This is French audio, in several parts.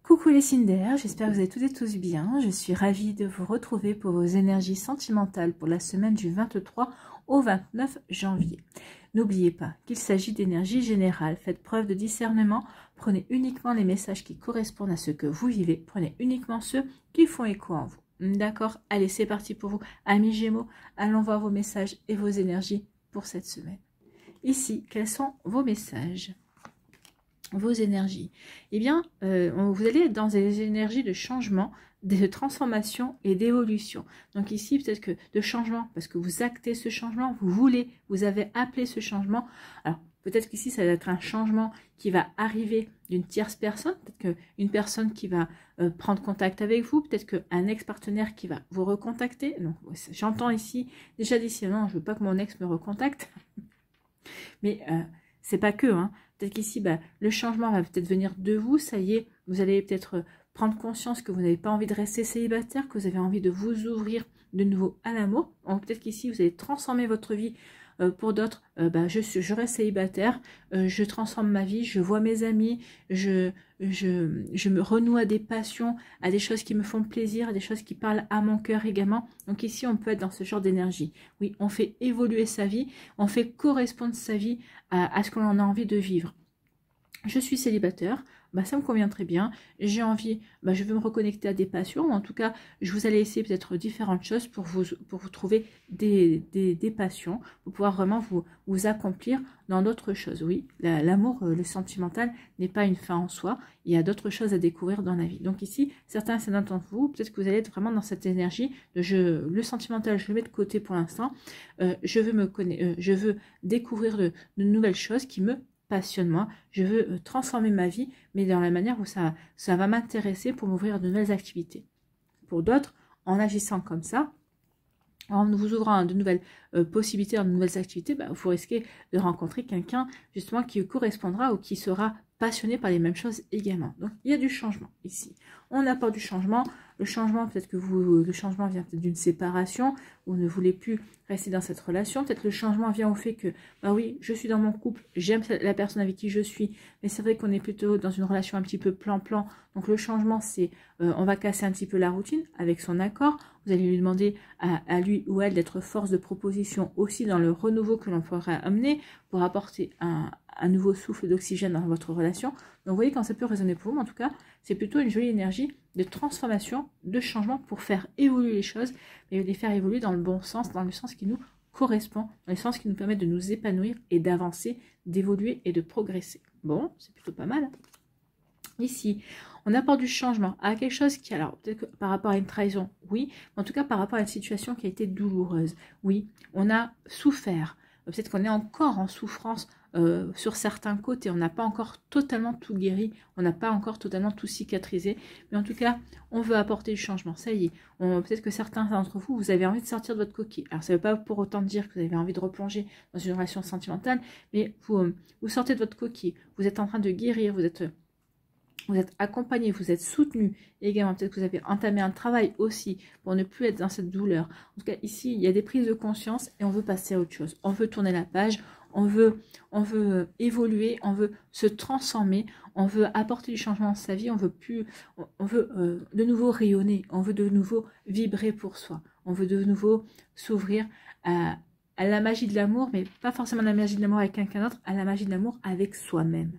Coucou les signes d'air, j'espère que vous allez toutes et tous bien. Je suis ravie de vous retrouver pour vos énergies sentimentales pour la semaine du 23 au 29 janvier. N'oubliez pas qu'il s'agit d'énergie générale. Faites preuve de discernement. Prenez uniquement les messages qui correspondent à ce que vous vivez. Prenez uniquement ceux qui font écho en vous. D'accord? Allez, c'est parti pour vous. Amis Gémeaux, allons voir vos messages et vos énergies pour cette semaine. Ici, quels sont vos messages? Vos énergies, eh bien, vous allez être dans des énergies de changement, de transformation et d'évolution. Donc ici, peut-être que de changement, parce que vous actez ce changement, vous voulez, vous avez appelé ce changement. Alors, peut-être qu'ici, ça va être un changement qui va arriver d'une tierce personne, peut-être qu'une personne qui va prendre contact avec vous, peut-être qu'un ex-partenaire qui va vous recontacter. Donc, j'entends ici, déjà d'ici, non, je veux pas que mon ex me recontacte, mais c'est pas que, hein. Peut-être qu'ici, le changement va peut-être venir de vous. Ça y est, vous allez peut-être prendre conscience que vous n'avez pas envie de rester célibataire, que vous avez envie de vous ouvrir de nouveau à l'amour. Peut-être qu'ici, vous allez transformer votre vie. Pour d'autres, je reste célibataire, je transforme ma vie, je vois mes amis, je me renoue à des passions, à des choses qui me font plaisir, à des choses qui parlent à mon cœur également. Donc ici, on peut être dans ce genre d'énergie. Oui, on fait évoluer sa vie, on fait correspondre sa vie à ce que l'on a envie de vivre. Je suis célibataire, ça me convient très bien, j'ai envie, je veux me reconnecter à des passions, ou en tout cas, je vous allais essayer peut-être différentes choses pour vous trouver des passions, pour pouvoir vraiment vous accomplir dans d'autres choses. Oui, l'amour, le sentimental n'est pas une fin en soi, il y a d'autres choses à découvrir dans la vie. Donc ici, certains d'entre vous, peut-être que vous allez être vraiment dans cette énergie de le sentimental, je le mets de côté pour l'instant, je veux découvrir de nouvelles choses qui me passionne moi, je veux transformer ma vie, mais dans la manière où ça va m'intéresser pour m'ouvrir de nouvelles activités. Pour d'autres, en agissant comme ça, en vous ouvrant de nouvelles possibilités, de nouvelles activités, vous risquez de rencontrer quelqu'un justement qui correspondra ou qui sera passionné par les mêmes choses également. Donc il y a du changement ici. On apporte du changement. Le changement, peut-être que le changement vient peut-être d'une séparation, vous ne voulez plus rester dans cette relation. Peut-être le changement vient au fait que, oui, je suis dans mon couple, j'aime la personne avec qui je suis, mais c'est vrai qu'on est plutôt dans une relation un petit peu plan-plan. Donc le changement, c'est, on va casser un petit peu la routine avec son accord. Vous allez lui demander à lui ou elle d'être force de proposition aussi dans le renouveau que l'on pourra amener pour apporter un nouveau souffle d'oxygène dans votre relation. Donc vous voyez quand ça peut résonner pour vous, mais en tout cas, c'est plutôt une jolie énergie de transformation, de changement pour faire évoluer les choses, mais les faire évoluer dans le bon sens, dans le sens qui nous correspond, dans le sens qui nous permet de nous épanouir et d'avancer, d'évoluer et de progresser. Bon, c'est plutôt pas mal. Ici, on apporte du changement à quelque chose qui, alors peut-être que par rapport à une trahison, oui, mais en tout cas par rapport à une situation qui a été douloureuse. Oui, on a souffert. Peut-être qu'on est encore en souffrance sur certains côtés, on n'a pas encore totalement tout guéri, on n'a pas encore totalement tout cicatrisé, mais en tout cas, on veut apporter du changement, ça y est. Peut-être que certains d'entre vous, vous avez envie de sortir de votre coquille. Alors, ça ne veut pas pour autant dire que vous avez envie de replonger dans une relation sentimentale, mais vous sortez de votre coquille, vous êtes en train de guérir, vous êtes accompagné, vous êtes soutenu également, peut-être que vous avez entamé un travail aussi pour ne plus être dans cette douleur. En tout cas, ici, il y a des prises de conscience et on veut passer à autre chose. On veut tourner la page, on veut évoluer, on veut se transformer, on veut apporter du changement dans sa vie, on veut de nouveau rayonner, on veut de nouveau vibrer pour soi, on veut de nouveau s'ouvrir à la magie de l'amour, mais pas forcément la magie de l'amour avec quelqu'un d'autre, à la magie de l'amour avec soi-même,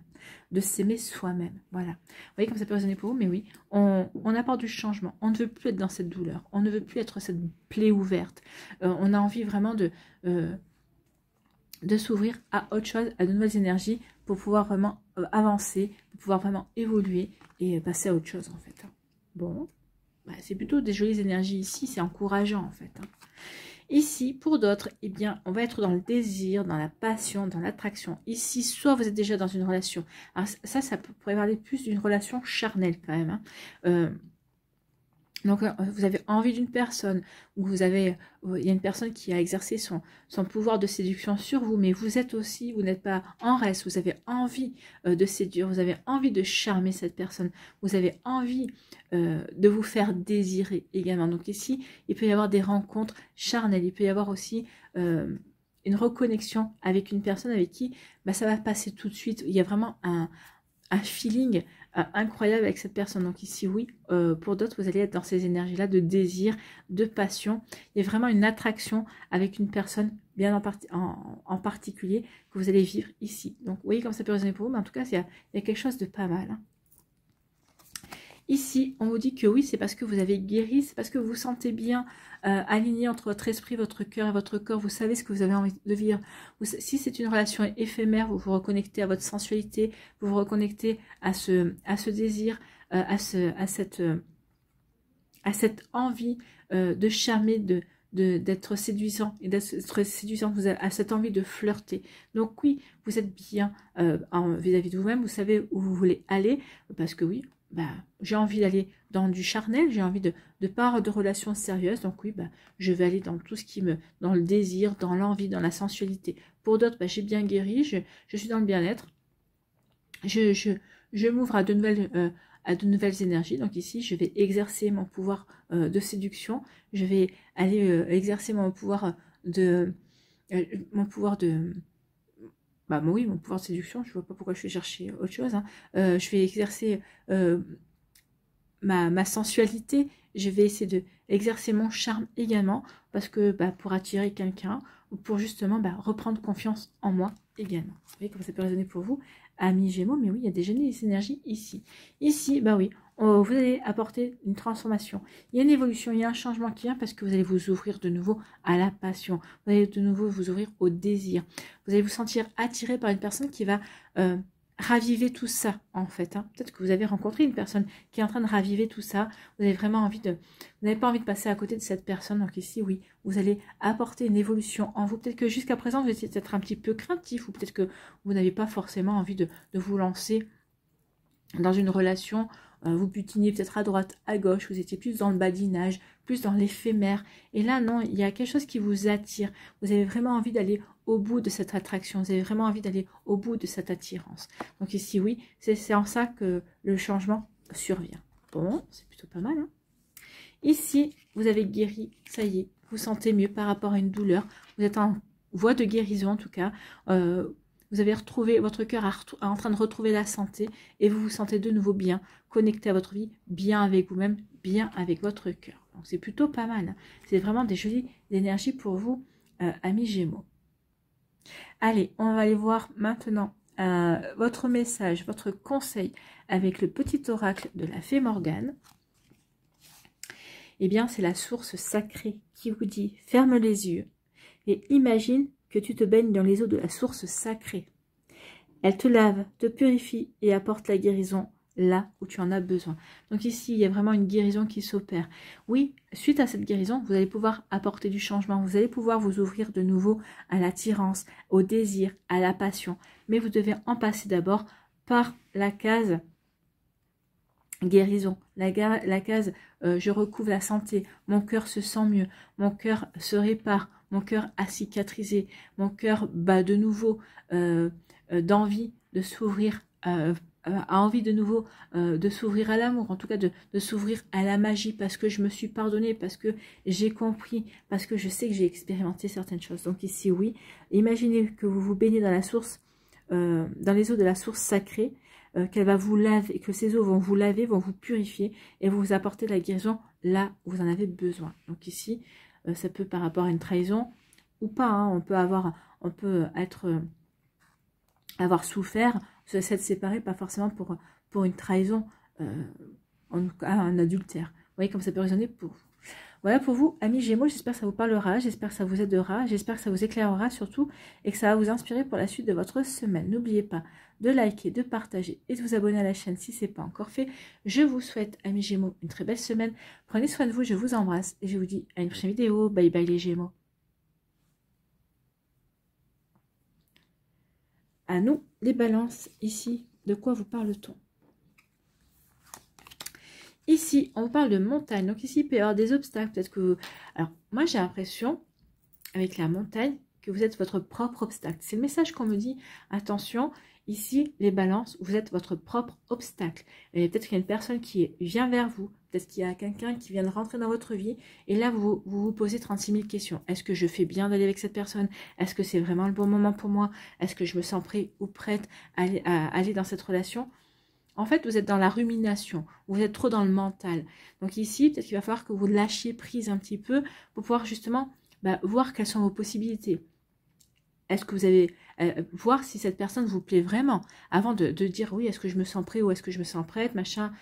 de s'aimer soi-même. Voilà. Vous voyez comme ça peut résonner pour vous, mais oui, on apporte du changement. On ne veut plus être dans cette douleur, on ne veut plus être cette plaie ouverte. On a envie vraiment de s'ouvrir à autre chose, à de nouvelles énergies pour pouvoir vraiment avancer, pour pouvoir vraiment évoluer et passer à autre chose en fait. Bon, c'est plutôt des jolies énergies ici, c'est encourageant en fait. Ici, pour d'autres, eh bien, on va être dans le désir, dans la passion, dans l'attraction. Ici, soit vous êtes déjà dans une relation. Alors ça pourrait parler plus d'une relation charnelle quand même. Donc, vous avez envie d'une personne, ou il y a une personne qui a exercé son pouvoir de séduction sur vous, mais vous n'êtes pas en reste, vous avez envie de séduire, vous avez envie de charmer cette personne, vous avez envie de vous faire désirer également. Donc ici, il peut y avoir des rencontres charnelles, il peut y avoir aussi une reconnexion avec une personne avec qui ça va passer tout de suite. Il y a vraiment un feeling, incroyable avec cette personne. Donc ici, oui, pour d'autres, vous allez être dans ces énergies-là de désir, de passion. Il y a vraiment une attraction avec une personne bien en particulier que vous allez vivre ici. Donc, vous voyez comme ça peut résonner pour vous, mais en tout cas, il y a quelque chose de pas mal. Hein. Ici, on vous dit que oui, c'est parce que vous avez guéri, c'est parce que vous vous sentez bien aligné entre votre esprit, votre cœur et votre corps. Vous savez ce que vous avez envie de vivre. Si c'est une relation éphémère, vous vous reconnectez à votre sensualité, vous vous reconnectez à ce désir, à cette envie de charmer, d'être séduisant et d'être séduisant, vous avez à cette envie de flirter. Donc oui, vous êtes bien vis-à-vis de vous-même, vous savez où vous voulez aller, parce que oui, j'ai envie d'aller dans du charnel, j'ai envie de pas avoir de relations sérieuses, donc oui, je vais aller dans tout ce qui dans le désir, dans l'envie, dans la sensualité. Pour d'autres, j'ai bien guéri, je suis dans le bien-être, je m'ouvre à de nouvelles énergies. Donc ici, je vais exercer mon pouvoir de séduction, je vais aller exercer mon pouvoir de oui, mon pouvoir de séduction, je vois pas pourquoi je vais chercher autre chose. Hein. Je vais exercer ma sensualité, je vais essayer de exercer mon charme également, parce que pour attirer quelqu'un, ou pour justement reprendre confiance en moi également. Vous voyez comment ça peut résonner pour vous, amis Gémeaux, mais oui, il y a déjà des énergies ici. Ici, oui, vous allez apporter une transformation. Il y a une évolution, il y a un changement qui vient parce que vous allez vous ouvrir de nouveau à la passion. Vous allez de nouveau vous ouvrir au désir. Vous allez vous sentir attiré par une personne qui va raviver tout ça, en fait. Hein. Peut-être que vous avez rencontré une personne qui est en train de raviver tout ça. Vous avez vraiment envie vous n'avez pas envie de passer à côté de cette personne. Donc ici, oui, vous allez apporter une évolution en vous. Peut-être que jusqu'à présent, vous étiez peut-être un petit peu craintif, ou peut-être que vous n'avez pas forcément envie de vous lancer dans une relation. Vous butiniez peut-être à droite, à gauche, vous étiez plus dans le badinage, plus dans l'éphémère. Et là, non, il y a quelque chose qui vous attire. Vous avez vraiment envie d'aller au bout de cette attraction. Vous avez vraiment envie d'aller au bout de cette attirance. Donc ici, oui, c'est en ça que le changement survient. Bon, c'est plutôt pas mal. Hein. Ici, vous avez guéri, ça y est, vous sentez mieux par rapport à une douleur. Vous êtes en voie de guérison en tout cas. Vous avez retrouvé, votre cœur est en train de retrouver la santé et vous vous sentez de nouveau bien, connecté à votre vie, bien avec vous-même, bien avec votre cœur. Donc c'est plutôt pas mal. Hein. C'est vraiment des jolies énergies pour vous, amis Gémeaux. Allez, on va aller voir maintenant votre message, votre conseil avec le petit oracle de la fée Morgane. Eh bien, c'est la source sacrée qui vous dit « Ferme les yeux et imagine que tu te baignes dans les eaux de la source sacrée. Elle te lave, te purifie et apporte la guérison là où tu en as besoin. » Donc ici, il y a vraiment une guérison qui s'opère. Oui, suite à cette guérison, vous allez pouvoir apporter du changement. Vous allez pouvoir vous ouvrir de nouveau à l'attirance, au désir, à la passion. Mais vous devez en passer d'abord par la case guérison, la case je recouvre la santé, mon cœur se sent mieux, mon cœur se répare, mon cœur a cicatrisé, mon cœur de nouveau d'envie de s'ouvrir, a envie de nouveau de s'ouvrir à l'amour, en tout cas de s'ouvrir à la magie, parce que je me suis pardonnée, parce que j'ai compris, parce que je sais que j'ai expérimenté certaines choses. Donc ici, oui, imaginez que vous vous baignez dans la source, dans les eaux de la source sacrée, qu'elle va vous laver, que ces eaux vont vous laver, vont vous purifier et vous apporter la guérison là où vous en avez besoin. Donc ici, ça peut par rapport à une trahison ou pas, hein, on peut avoir souffert, s'être séparé, pas forcément pour une trahison, en tout cas un adultère. Vous voyez comme ça peut résonner pour vous. Voilà pour vous, amis Gémeaux, j'espère que ça vous parlera, j'espère que ça vous aidera, j'espère que ça vous éclairera surtout et que ça va vous inspirer pour la suite de votre semaine. N'oubliez pas de liker, de partager et de vous abonner à la chaîne si ce n'est pas encore fait. Je vous souhaite, amis Gémeaux, une très belle semaine. Prenez soin de vous, je vous embrasse et je vous dis à une prochaine vidéo. Bye bye les Gémeaux. À nous, les balances, ici, de quoi vous parle-t-on? Ici, on parle de montagne. Donc ici, il peut y avoir des obstacles. Peut-être que alors, moi, j'ai l'impression, avec la montagne, que vous êtes votre propre obstacle. C'est le message qu'on me dit. Attention, ici, les balances, vous êtes votre propre obstacle. Et peut-être qu'il y a une personne qui vient vers vous. Peut-être qu'il y a quelqu'un qui vient de rentrer dans votre vie. Et là, vous posez 36 000 questions. Est-ce que je fais bien d'aller avec cette personne? Est-ce que c'est vraiment le bon moment pour moi? Est-ce que je me sens prêt ou prête à aller dans cette relation? en fait, vous êtes dans la rumination, vous êtes trop dans le mental. Donc ici, peut-être qu'il va falloir que vous lâchiez prise un petit peu pour pouvoir justement voir quelles sont vos possibilités. Est-ce que vous avez... voir si cette personne vous plaît vraiment, avant de dire oui, est-ce que je me sens prêt ou est-ce que je me sens prête, machin.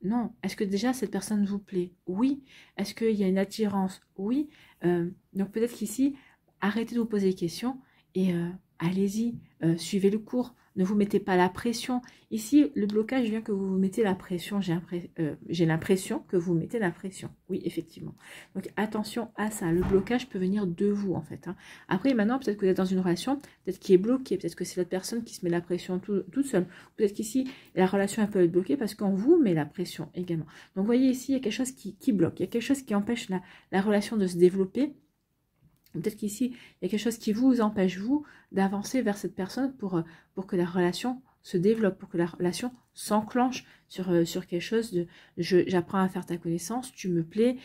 Non. Est-ce que déjà cette personne vous plaît? Oui. Est-ce qu'il y a une attirance? Oui. Donc peut-être qu'ici, arrêtez de vous poser des questions et allez-y, suivez le cours. Ne vous mettez pas la pression. Ici, le blocage vient que vous vous mettez la pression. J'ai l'impression que vous mettez la pression. Oui, effectivement. Donc, attention à ça. Le blocage peut venir de vous, en fait. Hein. Après, maintenant, peut-être que vous êtes dans une relation, peut-être qui est bloquée. Peut-être que c'est l'autre personne qui se met la pression toute seule. Peut-être qu'ici, la relation elle peut être bloquée parce qu'on vous met la pression également. Donc, vous voyez ici, il y a quelque chose qui bloque. Il y a quelque chose qui empêche la relation de se développer. Peut-être qu'ici, il y a quelque chose qui vous empêche, vous, d'avancer vers cette personne pour que la relation se développe, pour que la relation s'enclenche sur quelque chose de j'apprends à faire ta connaissance, tu me plais,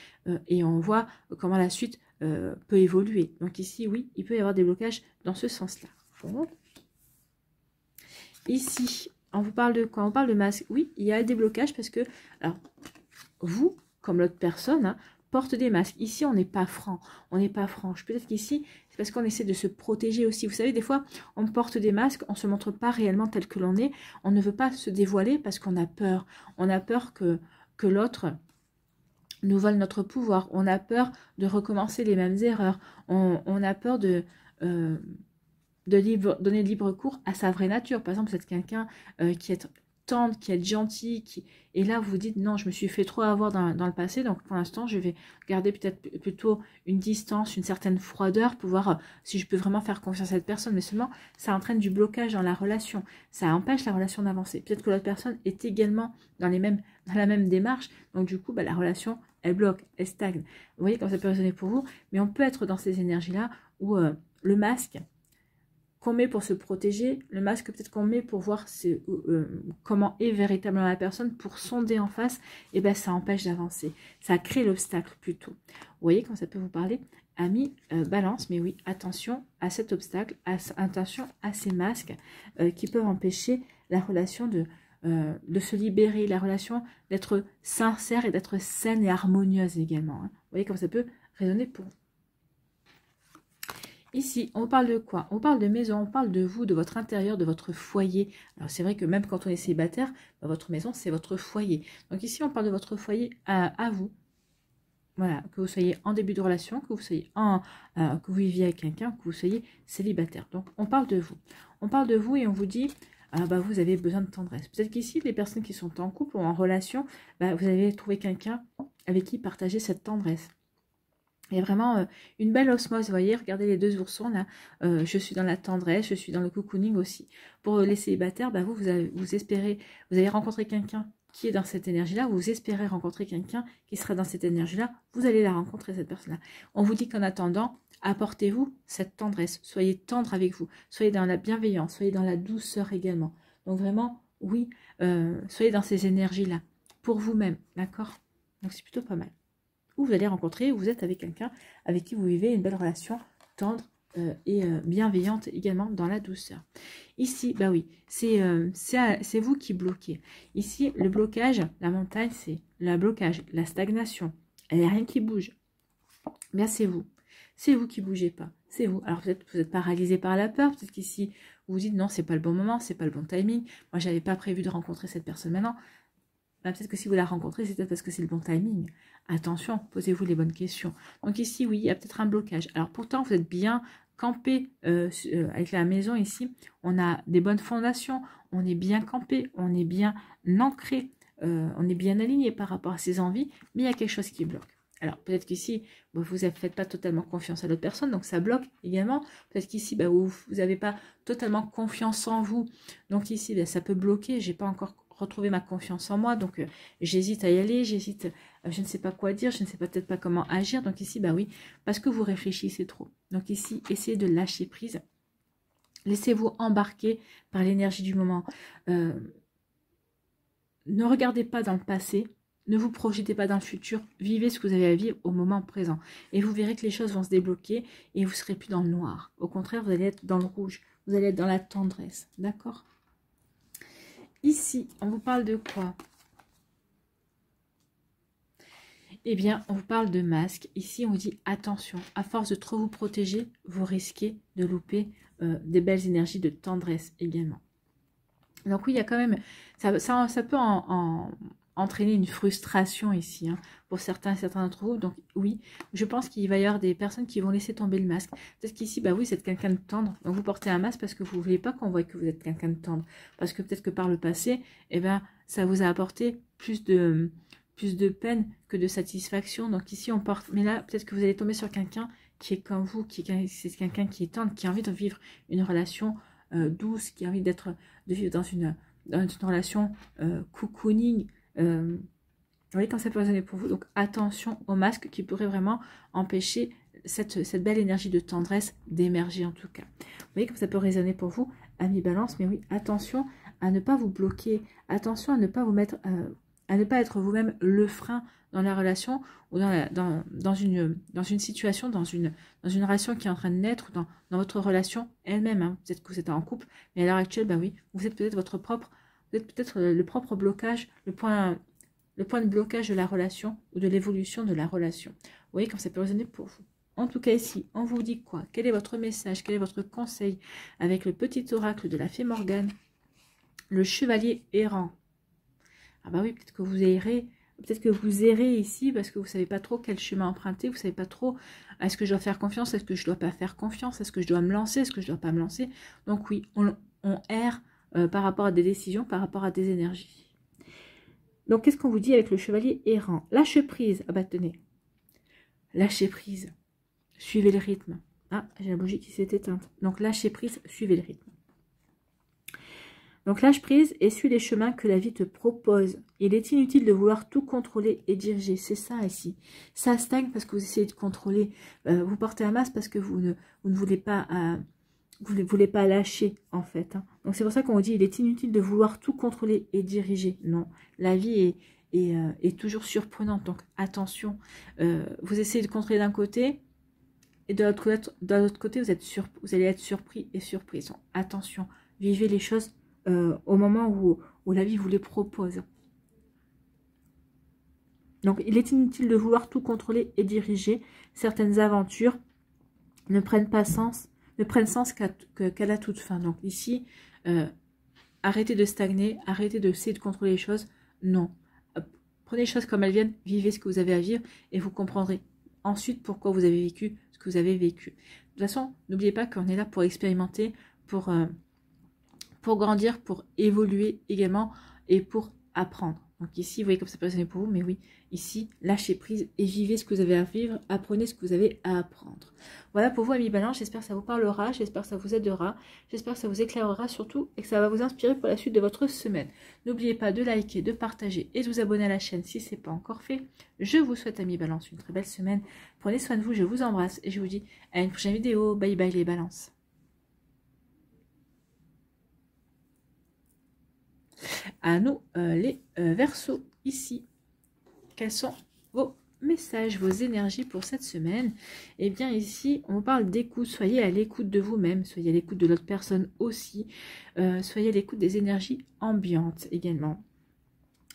et on voit comment la suite peut évoluer. Donc ici, oui, il peut y avoir des blocages dans ce sens-là. Bon. Ici, on vous parle de quoi? On parle de masque. Oui, il y a des blocages parce que, alors, vous, comme l'autre personne, hein, porte des masques. Ici, on n'est pas franc, on n'est pas franche. Peut-être qu'ici, c'est parce qu'on essaie de se protéger aussi. Vous savez, des fois, on porte des masques, on ne se montre pas réellement tel que l'on est. On ne veut pas se dévoiler parce qu'on a peur. On a peur que l'autre nous vole notre pouvoir. On a peur de recommencer les mêmes erreurs. On a peur de donner libre cours à sa vraie nature. Par exemple, vous êtes quelqu'un qui est tendre, qui est gentil, et là vous dites non, je me suis fait trop avoir dans le passé, donc pour l'instant je vais garder peut-être plutôt une distance, une certaine froideur pour voir si je peux vraiment faire confiance à cette personne, mais seulement ça entraîne du blocage dans la relation, ça empêche la relation d'avancer. Peut-être que l'autre personne est également dans la même démarche, donc du coup la relation elle bloque, elle stagne. Vous voyez comme ça peut résonner pour vous, mais on peut être dans ces énergies-là où le masque qu'on met pour se protéger, le masque peut-être qu'on met pour voir comment est véritablement la personne, pour sonder en face, et ben ça empêche d'avancer. Ça crée l'obstacle plutôt. Vous voyez quand ça peut vous parler? Amis, balance, mais oui, attention à cet obstacle, attention à ces masques qui peuvent empêcher la relation de se libérer, la relation d'être sincère et d'être saine et harmonieuse également. Hein. Vous voyez comme ça peut résonner pour vous. Ici, on parle de quoi? On parle de maison, on parle de vous, de votre intérieur, de votre foyer. Alors, c'est vrai que même quand on est célibataire, votre maison, c'est votre foyer. Donc ici, on parle de votre foyer à vous. Voilà, que vous soyez en début de relation, que vous soyez que vous viviez avec quelqu'un, que vous soyez célibataire. Donc, on parle de vous. On parle de vous et on vous dit, vous avez besoin de tendresse. Peut-être qu'ici, les personnes qui sont en couple ou en relation, vous avez trouvé quelqu'un avec qui partager cette tendresse. Il y a vraiment une belle osmose, vous voyez, regardez les deux oursons là, je suis dans la tendresse, je suis dans le cocooning aussi. Pour les célibataires, vous allez rencontrer quelqu'un qui est dans cette énergie-là, vous espérez rencontrer quelqu'un qui sera dans cette énergie-là, vous allez la rencontrer, cette personne-là. On vous dit qu'en attendant, apportez-vous cette tendresse, soyez tendre avec vous, soyez dans la bienveillance, soyez dans la douceur également. Donc vraiment, oui, soyez dans ces énergies-là, pour vous-même, d'accord? Donc c'est plutôt pas mal. Où vous allez rencontrer, vous êtes avec quelqu'un avec qui vous vivez une belle relation tendre et bienveillante également dans la douceur. Ici, oui, c'est vous qui bloquez. Ici, le blocage, la montagne, c'est le blocage, la stagnation. Il n'y a rien qui bouge. Bien, c'est vous. C'est vous qui ne bougez pas. C'est vous. Alors peut-être que vous êtes paralysé par la peur. Peut-être qu'ici, vous vous dites non, c'est pas le bon moment, c'est pas le bon timing. Moi, je n'avais pas prévu de rencontrer cette personne maintenant. Peut-être que si vous la rencontrez, c'est peut-être parce que c'est le bon timing. Attention, posez-vous les bonnes questions. Donc ici, oui, il y a peut-être un blocage. Alors pourtant, vous êtes bien campé avec la maison ici. On a des bonnes fondations, on est bien campé, on est bien ancré, on est bien aligné par rapport à ses envies, mais il y a quelque chose qui bloque. Alors peut-être qu'ici, vous ne faites pas totalement confiance à l'autre personne, donc ça bloque également. Peut-être qu'ici, vous n'avez pas totalement confiance en vous. Donc ici, ça peut bloquer. J'ai pas encore retrouvé ma confiance en moi, donc j'hésite à y aller, j'hésite, je ne sais pas quoi dire, je ne sais peut-être pas comment agir. Donc ici, oui, parce que vous réfléchissez trop. Donc ici, essayez de lâcher prise. Laissez-vous embarquer par l'énergie du moment. Ne regardez pas dans le passé. Ne vous projetez pas dans le futur, vivez ce que vous avez à vivre au moment présent. Et vous verrez que les choses vont se débloquer et vous ne serez plus dans le noir. Au contraire, vous allez être dans le rouge, vous allez être dans la tendresse, d'accord? ici, on vous parle de quoi? Eh bien, on vous parle de masque. Ici, on vous dit attention, à force de trop vous protéger, vous risquez de louper des belles énergies de tendresse également. Donc oui, il y a quand même, ça peut entraîner une frustration ici, hein, pour certains d'entre vous. Donc oui, je pense qu'il va y avoir des personnes qui vont laisser tomber le masque. Peut-être qu'ici, bah oui, vous êtes quelqu'un de tendre. Donc vous portez un masque parce que vous ne voulez pas qu'on voit que vous êtes quelqu'un de tendre. Parce que peut-être que par le passé, eh ben, ça vous a apporté plus de peine que de satisfaction. Donc ici, on porte, mais là, peut-être que vous allez tomber sur quelqu'un qui est comme vous, c'est quelqu'un qui est tendre, qui a envie de vivre une relation douce, qui a envie de vivre dans une relation cocooning. Vous voyez quand ça peut résonner pour vous. Donc attention au masque qui pourrait vraiment empêcher cette belle énergie de tendresse d'émerger en tout cas. Vous voyez comme ça peut résonner pour vous, amis Balance. Mais oui, attention à ne pas vous bloquer. Attention à ne pas vous mettre, à ne pas être vous-même le frein dans la relation ou dans une situation, dans une relation qui est en train de naître, dans votre relation elle-même. Hein. Peut-être que vous êtes en couple, mais à l'heure actuelle, bah oui, vous êtes peut-être le propre blocage, le point de blocage de la relation ou de l'évolution de la relation. Vous voyez comme ça peut résonner pour vous. En tout cas ici, on vous dit quoi? Quel est votre message? Quel est votre conseil avec le petit oracle de la fée Morgane? Le chevalier errant. Ah bah oui, peut-être que vous errez. Peut-être que vous errez ici parce que vous ne savez pas trop quel chemin emprunter. Vous ne savez pas trop, est-ce que je dois faire confiance? Est-ce que je ne dois pas faire confiance? Est-ce que je dois me lancer? Est-ce que je ne dois pas me lancer? Donc oui, on erre par rapport à des décisions, par rapport à des énergies. Donc qu'est-ce qu'on vous dit avec le chevalier errant? Lâche prise. Ah bah tenez. Lâchez prise. Suivez le rythme. Ah, j'ai la bougie qui s'est éteinte. Donc lâchez prise, suivez le rythme. Donc lâche prise et suis les chemins que la vie te propose. Il est inutile de vouloir tout contrôler et diriger. C'est ça ici. Ça stagne parce que vous essayez de contrôler. Vous portez un masque parce que vous ne voulez pas, voulez pas lâcher en fait. Hein. Donc c'est pour ça qu'on dit il est inutile de vouloir tout contrôler et diriger. Non, la vie est toujours surprenante. Donc attention. Vous essayez de contrôler d'un côté et de l'autre côté vous allez être surpris et surprise. Donc, attention. Vivez les choses au moment où la vie vous les propose. Donc, il est inutile de vouloir tout contrôler et diriger. Certaines aventures ne prennent sens qu'à la toute fin. Donc, ici, arrêtez de stagner, arrêtez d'essayer de contrôler les choses. Non. Prenez les choses comme elles viennent, vivez ce que vous avez à vivre et vous comprendrez ensuite pourquoi vous avez vécu ce que vous avez vécu. De toute façon, n'oubliez pas qu'on est là pour expérimenter, pour grandir, pour évoluer également et pour apprendre. Donc ici, vous voyez comme ça peut résonner pour vous, mais oui, ici, lâchez prise et vivez ce que vous avez à vivre, apprenez ce que vous avez à apprendre. Voilà pour vous, amis Balance, j'espère que ça vous parlera, j'espère que ça vous aidera, j'espère que ça vous éclairera surtout et que ça va vous inspirer pour la suite de votre semaine. N'oubliez pas de liker, de partager et de vous abonner à la chaîne si ce n'est pas encore fait. Je vous souhaite, amis Balance, une très belle semaine. Prenez soin de vous, je vous embrasse et je vous dis à une prochaine vidéo. Bye bye les Balances. À nous les Verseaux ici. Quels sont vos messages, vos énergies pour cette semaine? Eh bien ici, on parle d'écoute. Soyez à l'écoute de vous-même, soyez à l'écoute de l'autre personne aussi. Soyez à l'écoute des énergies ambiantes également.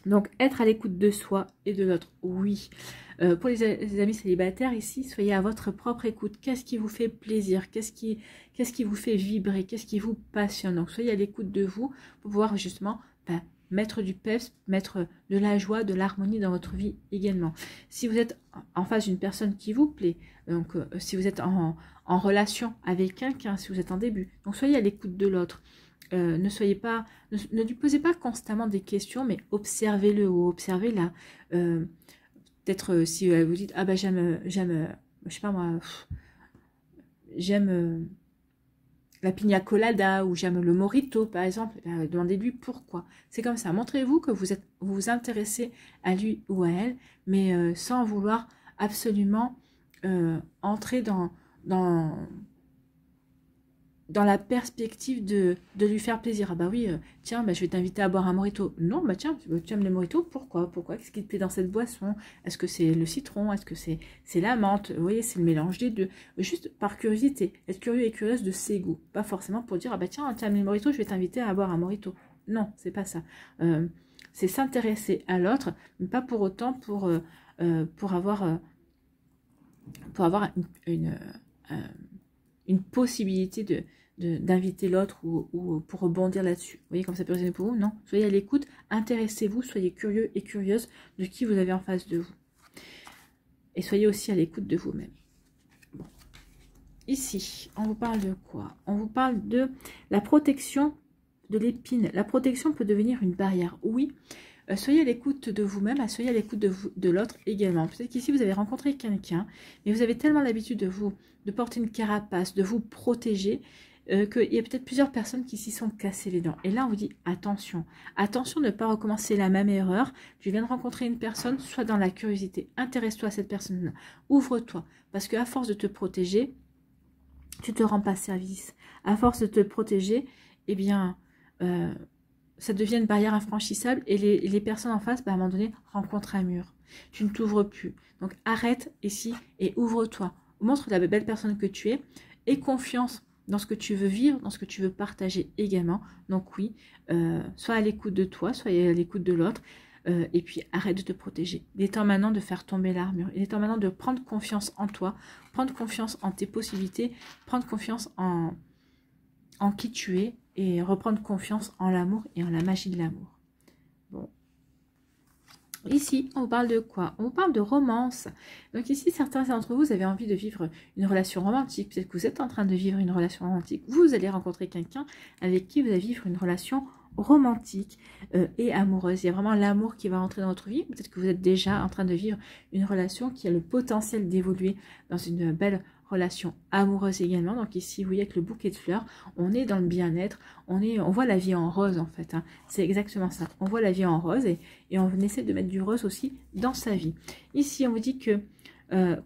Donc, être à l'écoute de soi et de l'autre, oui. Pour les amis célibataires, ici, soyez à votre propre écoute. Qu'est-ce qui vous fait plaisir? Qu'est-ce qui vous fait vibrer? Qu'est-ce qui vous passionne? Donc, soyez à l'écoute de vous pour pouvoir justement mettre du peps, mettre de la joie, de l'harmonie dans votre vie également. Si vous êtes en face d'une personne qui vous plaît, donc si vous êtes en relation avec quelqu'un, si vous êtes en début, donc soyez à l'écoute de l'autre. Ne lui posez pas constamment des questions, mais observez-le ou observez-la. Peut-être si vous dites ah bah j'aime, je sais pas moi, j'aime la pina colada ou j'aime le mojito par exemple, demandez-lui pourquoi. C'est comme ça. Montrez-vous que vous vous intéressez à lui ou à elle, mais sans vouloir absolument entrer dans la perspective de lui faire plaisir. Ah bah oui, tiens, bah, je vais t'inviter à boire un mojito. Non, bah tiens, tu aimes les mojitos, pourquoi? Qu'est-ce qui te plaît dans cette boisson? Est-ce que c'est le citron? Est-ce que c'est la menthe? Vous voyez, c'est le mélange des deux. Juste par curiosité, être curieux et curieuse de ses goûts. Pas forcément pour dire, ah bah tiens, tu aimes les mojitos, je vais t'inviter à boire un mojito. Non, c'est pas ça. C'est s'intéresser à l'autre, mais pas pour autant pour avoir une possibilité d'inviter l'autre ou pour rebondir là-dessus. Vous voyez comme ça peut résonner pour vous? Non. Soyez à l'écoute, intéressez-vous, soyez curieux et curieuse de qui vous avez en face de vous. Et soyez aussi à l'écoute de vous-même. Bon. Ici, on vous parle de quoi? On vous parle de la protection de l'épine. La protection peut devenir une barrière. Oui. Soyez à l'écoute de vous-même, soyez à l'écoute de l'autre également. Peut-être qu'ici, vous avez rencontré quelqu'un, mais vous avez tellement l'habitude de porter une carapace, de vous protéger, qu'il y a peut-être plusieurs personnes qui s'y sont cassées les dents. Et là, on vous dit attention. Attention de ne pas recommencer la même erreur. Tu viens de rencontrer une personne, sois dans la curiosité. Intéresse-toi à cette personne-là. Ouvre-toi. Parce qu'à force de te protéger, tu ne te rends pas service. À force de te protéger, eh bien... ça devient une barrière infranchissable et les personnes en face, à un moment donné, rencontrent un mur. Tu ne t'ouvres plus. Donc arrête ici et ouvre-toi. Montre la belle personne que tu es. Aie confiance dans ce que tu veux vivre, dans ce que tu veux partager également. Donc oui, sois à l'écoute de toi, sois à l'écoute de l'autre. Et puis arrête de te protéger. Il est temps maintenant de faire tomber l'armure. Il est temps maintenant de prendre confiance en toi, prendre confiance en tes possibilités, prendre confiance en qui tu es et reprendre confiance en l'amour et en la magie de l'amour. Bon. Ici, on vous parle de quoi? On vous parle de romance. Donc ici, certains d'entre vous avez envie de vivre une relation romantique. Peut-être que vous êtes en train de vivre une relation romantique. Vous allez rencontrer quelqu'un avec qui vous allez vivre une relation romantique et amoureuse. Il y a vraiment l'amour qui va entrer dans votre vie. Peut-être que vous êtes déjà en train de vivre une relation qui a le potentiel d'évoluer dans une belle relation amoureuse également. Donc ici, vous voyez avec le bouquet de fleurs, on est dans le bien-être, on voit la vie en rose en fait. Hein. C'est exactement ça. On voit la vie en rose et on essaie de mettre du rose aussi dans sa vie. Ici, on vous dit que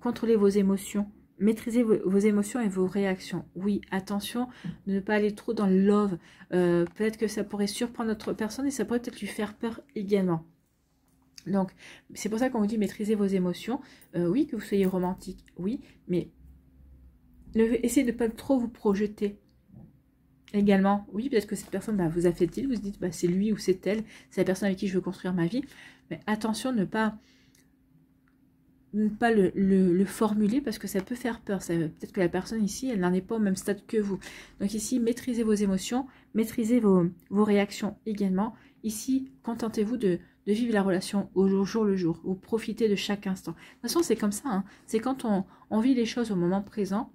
contrôlez vos émotions, maîtrisez vos émotions et vos réactions. Oui, attention de ne pas aller trop dans le love. Peut-être que ça pourrait surprendre notre personne et ça pourrait peut-être lui faire peur également. Donc, c'est pour ça qu'on vous dit maîtrisez vos émotions. Oui, que vous soyez romantique, oui, mais essayez de ne pas trop vous projeter. Également, oui, peut-être que cette personne vous a fait tilt, vous vous dites c'est lui ou c'est elle, c'est la personne avec qui je veux construire ma vie. Mais attention de ne pas le formuler parce que ça peut faire peur. Peut-être que la personne ici, elle n'en est pas au même stade que vous. Donc ici, maîtrisez vos émotions, maîtrisez vos réactions également. Ici, contentez-vous de vivre la relation au jour le jour. Vous profitez de chaque instant. De toute façon, c'est comme ça. Hein. C'est quand on vit les choses au moment présent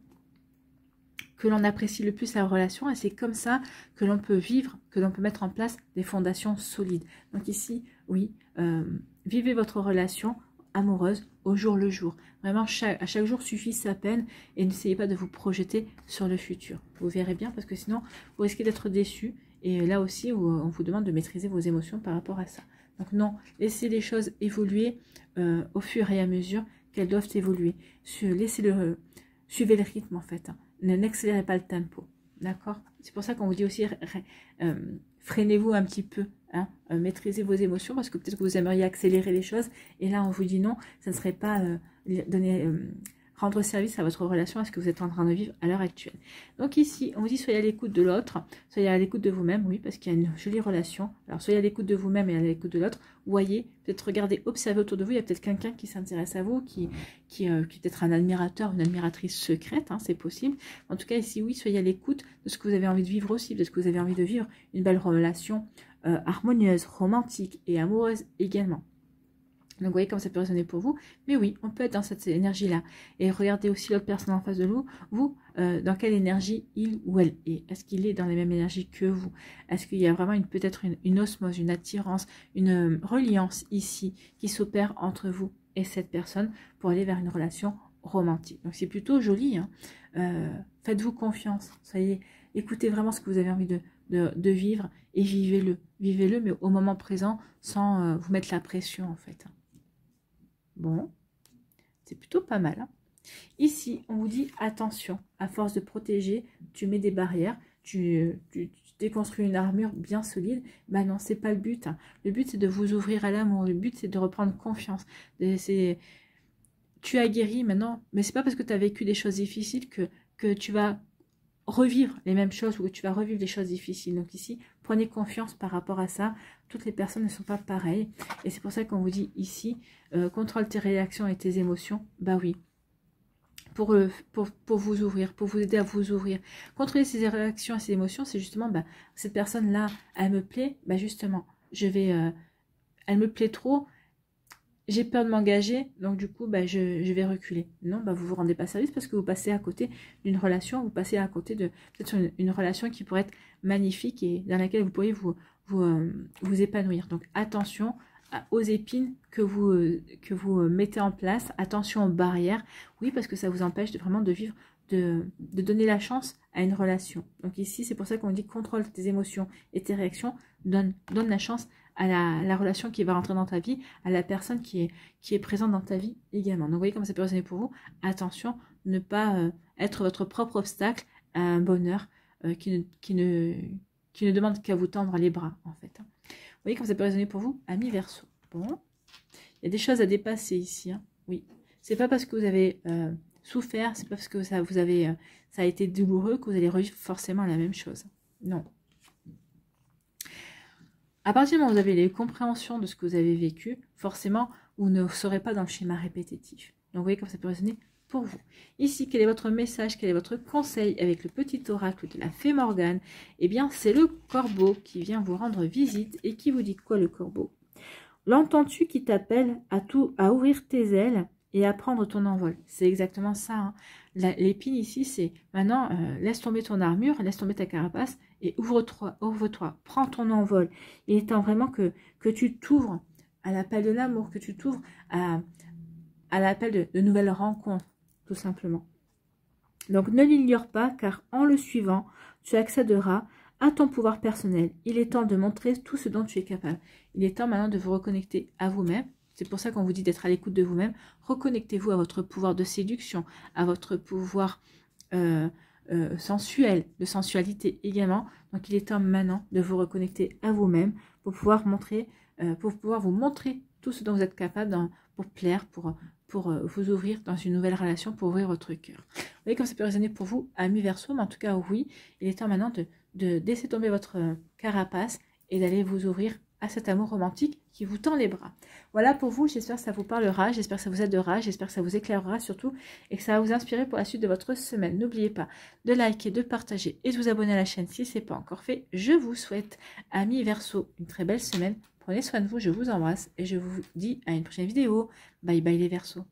que l'on apprécie le plus la relation et c'est comme ça que l'on peut vivre, que l'on peut mettre en place des fondations solides. Donc ici, oui, vivez votre relation amoureuse au jour le jour. Vraiment, à chaque jour suffit sa peine et n'essayez pas de vous projeter sur le futur. Vous verrez bien parce que sinon, vous risquez d'être déçu et là aussi, on vous demande de maîtriser vos émotions par rapport à ça. Donc non, laissez les choses évoluer au fur et à mesure qu'elles doivent évoluer. Suivez le rythme en fait. Hein. N'accélérez pas le tempo. D'accord? C'est pour ça qu'on vous dit aussi freinez-vous un petit peu. Hein, maîtrisez vos émotions parce que peut-être que vous aimeriez accélérer les choses. Et là, on vous dit non, ça ne serait pas rendre service à votre relation, à ce que vous êtes en train de vivre à l'heure actuelle. Donc ici, on vous dit soyez à l'écoute de l'autre, soyez à l'écoute de vous-même, oui, parce qu'il y a une jolie relation. Alors soyez à l'écoute de vous-même et à l'écoute de l'autre. Voyez, peut-être regardez, observez autour de vous, il y a peut-être quelqu'un qui s'intéresse à vous, qui est peut-être un admirateur, une admiratrice secrète, hein, c'est possible. En tout cas, ici, oui, soyez à l'écoute de ce que vous avez envie de vivre aussi, de ce que vous avez envie de vivre, une belle relation harmonieuse, romantique et amoureuse également. Donc, vous voyez comme ça peut résonner pour vous. Mais oui, on peut être dans cette énergie-là. Et regardez aussi l'autre personne en face de vous, dans quelle énergie il ou elle est. Est-ce qu'il est dans les mêmes énergies que vous? Est-ce qu'il y a vraiment peut-être une osmose, une attirance, une reliance ici qui s'opère entre vous et cette personne pour aller vers une relation romantique? Donc, c'est plutôt joli. Hein. Faites-vous confiance. Écoutez vraiment ce que vous avez envie de vivre et vivez-le. Vivez-le, mais au moment présent, sans vous mettre la pression, en fait. Bon, c'est plutôt pas mal. Hein. Ici, on vous dit attention, à force de protéger, tu mets des barrières, tu déconstruis une armure bien solide. Ben non, c'est pas le but. Hein. Le but, c'est de vous ouvrir à l'amour. Le but, c'est de reprendre confiance. Tu as guéri maintenant, mais c'est pas parce que tu as vécu des choses difficiles que tu vas revivre les mêmes choses ou que tu vas revivre des choses difficiles. Donc ici, prenez confiance par rapport à ça. Toutes les personnes ne sont pas pareilles. Et c'est pour ça qu'on vous dit ici, contrôle tes réactions et tes émotions. Bah oui. Pour vous ouvrir, pour vous aider à vous ouvrir. Contrôler ses réactions et ses émotions, c'est justement, bah, cette personne-là, elle me plaît, bah justement, elle me plaît trop, j'ai peur de m'engager, donc du coup, bah, je vais reculer. Non, bah, vous vous rendez pas service parce que vous passez à côté d'une relation, vous passez à côté de peut-être une relation qui pourrait être magnifique et dans laquelle vous pourriez vous épanouir. Donc attention aux épines que vous mettez en place, attention aux barrières, oui, parce que ça vous empêche vraiment de vivre, de donner la chance à une relation. Donc ici, c'est pour ça qu'on dit contrôle tes émotions et tes réactions, donne la chance à la relation qui va rentrer dans ta vie, à la personne qui est présente dans ta vie également. Donc vous voyez comment ça peut résonner pour vous. Attention, ne pas être votre propre obstacle à un bonheur qui ne demande qu'à vous tendre les bras, en fait. Vous voyez comment ça peut résonner pour vous, amis Verseau. Bon, il y a des choses à dépasser ici, hein. Oui, c'est pas parce que vous avez souffert, c'est pas parce que ça a été douloureux que vous allez revivre forcément la même chose. Non. À partir du moment où vous avez les compréhensions de ce que vous avez vécu, forcément, vous ne serez pas dans le schéma répétitif. Donc, vous voyez comme ça peut résonner pour vous. Ici, quel est votre message, quel est votre conseil avec le petit oracle de la fée Morgane? Eh bien, c'est le corbeau qui vient vous rendre visite et qui vous dit quoi, le corbeau? L'entends-tu qui t'appelle à ouvrir tes ailes et à prendre ton envol? C'est exactement ça, hein. L'épine ici, c'est maintenant, laisse tomber ton armure, laisse tomber ta carapace et ouvre-toi, prends ton envol. Il est temps vraiment que tu t'ouvres à l'appel de l'amour, que tu t'ouvres à l'appel de nouvelles rencontres, tout simplement. Donc ne l'ignore pas, car en le suivant, tu accéderas à ton pouvoir personnel. Il est temps de montrer tout ce dont tu es capable. Il est temps maintenant de vous reconnecter à vous-même. C'est pour ça qu'on vous dit d'être à l'écoute de vous-même. Reconnectez-vous à votre pouvoir de séduction, à votre pouvoir sensuel, de sensualité également. Donc il est temps maintenant de vous reconnecter à vous-même pour pouvoir vous montrer tout ce dont vous êtes capable pour plaire, pour vous ouvrir dans une nouvelle relation, pour ouvrir votre cœur. Vous voyez comme ça peut résonner pour vous, amis Verseau, mais en tout cas oui, il est temps maintenant de laisser tomber votre carapace et d'aller vous ouvrir à cet amour romantique qui vous tend les bras. Voilà pour vous, j'espère que ça vous parlera, j'espère que ça vous aidera, j'espère que ça vous éclairera surtout et que ça va vous inspirer pour la suite de votre semaine. N'oubliez pas de liker, de partager et de vous abonner à la chaîne si ce n'est pas encore fait. Je vous souhaite, amis Verseau, une très belle semaine. Prenez soin de vous, je vous embrasse et je vous dis à une prochaine vidéo. Bye bye les Verseaux.